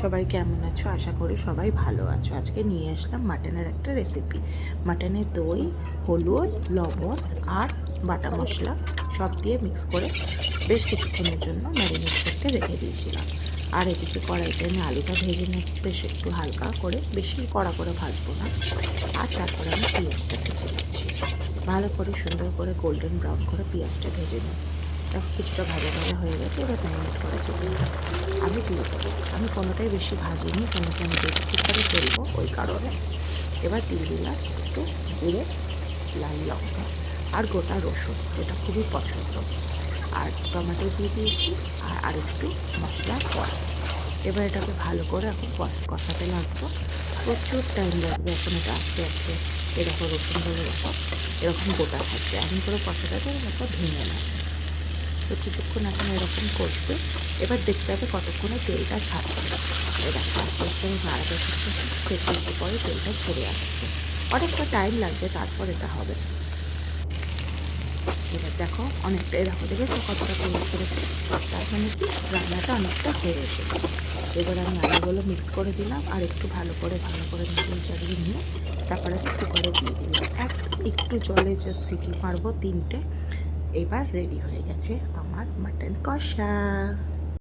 সবাই কেমন আছো? আশা করি সবাই ভালো আছো। আজকে নিয়ে আসলাম মাটনের একটা রেসিপি। মাটনের দই, হলুদ, লবণ আর বাটা মশলা সব দিয়ে মিক্স করে বেশ কিছুক্ষণের জন্য ম্যারিনেট করতে রেখে দিয়েছিলাম। আর এদিকে কড়াইতে আমি আলুটা ভেজে নেব, বেশ একটু হালকা করে, বেশি কড়া করে ভাজবো না। আর তারপরে আমি পেঁয়াজটা ভেজে নিচ্ছি, ভালো করে সুন্দর করে গোল্ডেন ব্রাউন করে পেঁয়াজটা ভেজে নিই। দেখো কিছুটা ভাজা ভাজা হয়ে গেছে, এবার ম্যারিনেট করা চিকেন আমি দিয়ে দেবো। আমি কোনোটাই বেশি ভাজিনি, কোনোটা আমি যেহেতু কুকারে ফেলবো ওই কারণে। এবার দিয়ে দিলাম একটু জিরে, লাল লঙ্কা আর গোটা রসুন, যেটা খুবই পছন্দ, আর টমেটো দিয়ে দিয়েছি আর একটু মশলার পর। এবার এটাকে ভালো করে এখন কষাতে লাগবো। প্রচুর টাইম লাগবে এখন, এটা আস্তে আস্তে এরকম রসুনগুলো এরকম গোটা থাকবে, এমন করে কষাতে তারপর ভেঙে না যায়। তো কিছুক্ষণ এখন এরকম কষবে। এবার দেখতে হবে কতক্ষণে তেলটা ছাড়ছে। এরকম আস্তে আস্তে আমি নাড়াতে থাকতে একটু পরে তেলটা ছেড়ে আসছে। অনেকটা টাইম লাগবে, তারপর এটা হবে। এবার দেখো অনেকটা এরকম দেখেছো কতটা তেল ছেড়েছে, তার মানে কি রান্নাটা অনেকটা হয়ে এসেছে। এবার আমি আলুগুলো মিক্স করে দিলাম আর একটু ভালো করে নাড়িয়ে চাড়িয়ে নিয়ে তারপরে আমি কুকারে দিয়ে দিলাম। একটু জলে জাস্ট সিটি মারবো 3টে। এবার রেডি হয়ে গেছে আমার মাটন কষা।